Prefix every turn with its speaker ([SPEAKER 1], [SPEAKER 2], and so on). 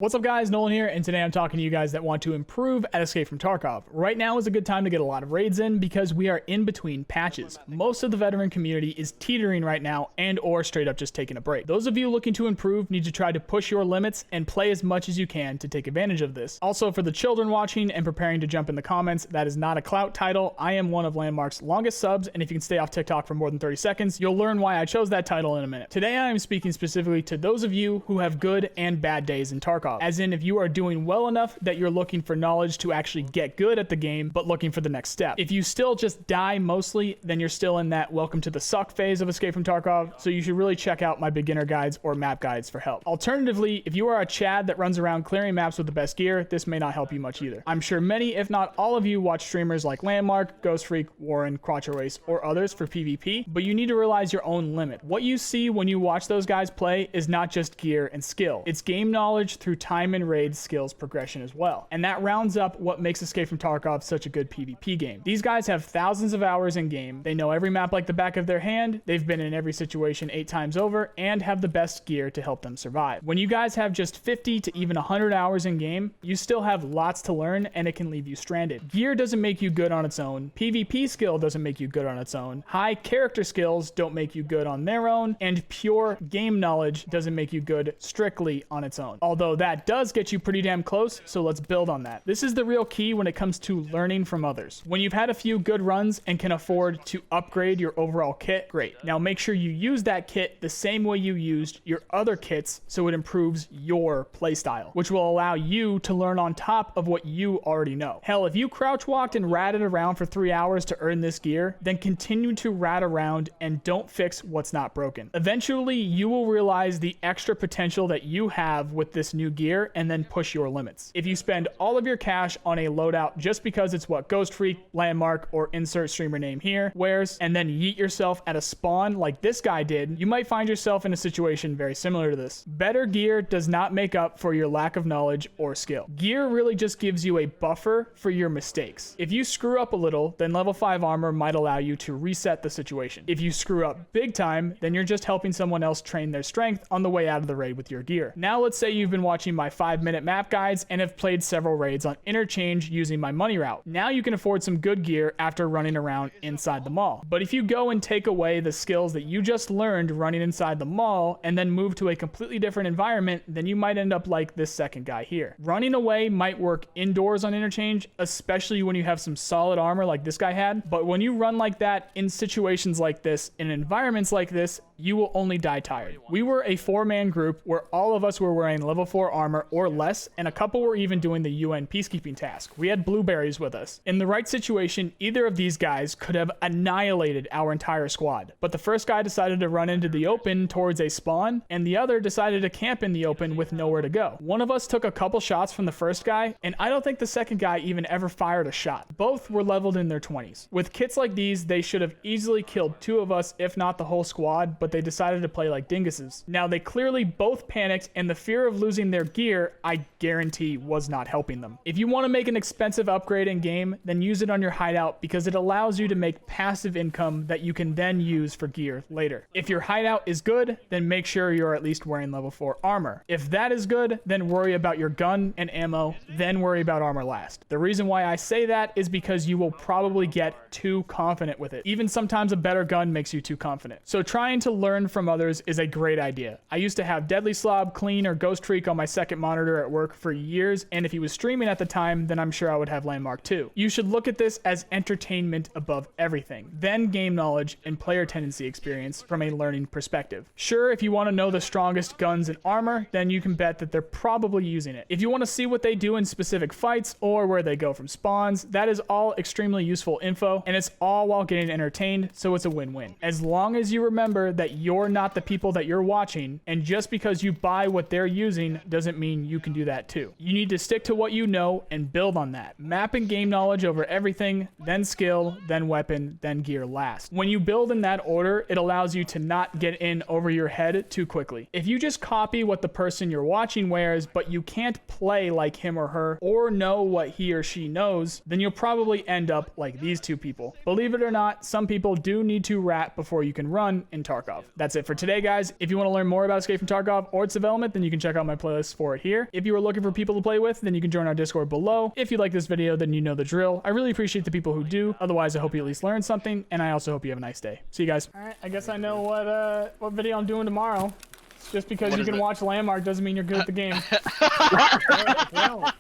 [SPEAKER 1] What's up guys, Nolan here, and today I'm talking to you guys that want to improve at Escape from Tarkov. Right now is a good time to get a lot of raids in because we are in between patches. Most of the veteran community is teetering right now and or straight up just taking a break. Those of you looking to improve need to try to push your limits and play as much as you can to take advantage of this. Also, for the children watching and preparing to jump in the comments, that is not a clout title. I am one of Landmark's longest subs, and if you can stay off TikTok for more than 30 seconds, you'll learn why I chose that title in a minute. Today I am speaking specifically to those of you who have good and bad days in Tarkov. As in, if you are doing well enough that you're looking for knowledge to actually get good at the game, but looking for the next step. If you still just die mostly, then you're still in that welcome to the suck phase of Escape from Tarkov, so you should really check out my beginner guides or map guides for help. Alternatively, if you are a Chad that runs around clearing maps with the best gear, this may not help you much either. I'm sure many, if not all of you, watch streamers like Landmark, Ghost Freak, Warren, Quattro Ace, or others for PvP, but you need to realize your own limit. What you see when you watch those guys play is not just gear and skill. It's game knowledge through time and raid skills progression as well. And that rounds up what makes Escape from Tarkov such a good PvP game. These guys have thousands of hours in game. They know every map like the back of their hand. They've been in every situation 8 times over and have the best gear to help them survive. When you guys have just 50 to even 100 hours in game, you still have lots to learn and it can leave you stranded. Gear doesn't make you good on its own. PvP skill doesn't make you good on its own. High character skills don't make you good on their own, and pure game knowledge doesn't make you good strictly on its own. Although that does get you pretty damn close, so let's build on that. This is the real key when it comes to learning from others. When you've had a few good runs and can afford to upgrade your overall kit, great. Now make sure you use that kit the same way you used your other kits so it improves your playstyle, which will allow you to learn on top of what you already know. Hell, if you crouch walked and ratted around for 3 hours to earn this gear, then continue to rat around and don't fix what's not broken. Eventually, you will realize the extra potential that you have with this new gear and then push your limits. If you spend all of your cash on a loadout just because it's what Ghost Freak, Landmark, or insert streamer name here wears, and then yeet yourself at a spawn like this guy did, you might find yourself in a situation very similar to this. Better gear does not make up for your lack of knowledge or skill. Gear really just gives you a buffer for your mistakes. If you screw up a little, then level 5 armor might allow you to reset the situation. If you screw up big time, then you're just helping someone else train their strength on the way out of the raid with your gear. Now let's say you've been watching my 5-minute map guides and have played several raids on interchange using my money route. Now you can afford some good gear after running around inside the mall. But if you go and take away the skills that you just learned running inside the mall and then move to a completely different environment, then you might end up like this second guy here. Running away might work indoors on interchange, especially when you have some solid armor like this guy had. But when you run like that in situations like this, in environments like this, you will only die tired. We were a 4-man group where all of us were wearing level 4 armor or less, and a couple were even doing the UN peacekeeping task. We had blueberries with us. In the right situation, either of these guys could have annihilated our entire squad. But the first guy decided to run into the open towards a spawn, and the other decided to camp in the open with nowhere to go. One of us took a couple shots from the first guy, and I don't think the second guy even ever fired a shot. Both were leveled in their 20s. With kits like these, they should have easily killed 2 of us, if not the whole squad, but they decided to play like dinguses. Now, they clearly both panicked, and the fear of losing their gear, I guarantee, was not helping them. If you want to make an expensive upgrade in game, then use it on your hideout because it allows you to make passive income that you can then use for gear later. If your hideout is good, then make sure you're at least wearing level 4 armor. If that is good, then worry about your gun and ammo, then worry about armor last. The reason why I say that is because you will probably get too confident with it. Even sometimes a better gun makes you too confident. So trying to learn from others is a great idea. I used to have Deadly Slob, Clean, or Ghost Freak on my second monitor at work for years, and if he was streaming at the time, then I'm sure I would have Landmark too. You should look at this as entertainment above everything, then game knowledge and player tendency experience from a learning perspective. Sure, if you want to know the strongest guns and armor, then you can bet that they're probably using it. If you want to see what they do in specific fights or where they go from spawns, that is all extremely useful info, and it's all while getting entertained, so it's a win-win. As long as you remember that you're not the people that you're watching, and just because you buy what they're using doesn't mean you can do that too. You need to stick to what you know and build on that. Map and game knowledge over everything, then skill, then weapon, then gear last. When you build in that order, it allows you to not get in over your head too quickly. If you just copy what the person you're watching wears, but you can't play like him or her, or know what he or she knows, then you'll probably end up like these two people. Believe it or not, some people do need to rat before you can run in Tarkov. Tarkov. That's it for today, guys. If you want to learn more about Escape from Tarkov or its development, then you can check out my playlist for it here. If you are looking for people to play with, then you can join our Discord below. If you like this video, then you know the drill. I really appreciate the people who do. Otherwise, I hope you at least learned something, and I also hope you have a nice day. See you guys. All right, I guess I know what video I'm doing tomorrow. It's just because you can watch Landmark doesn't mean you're good at the game. Well,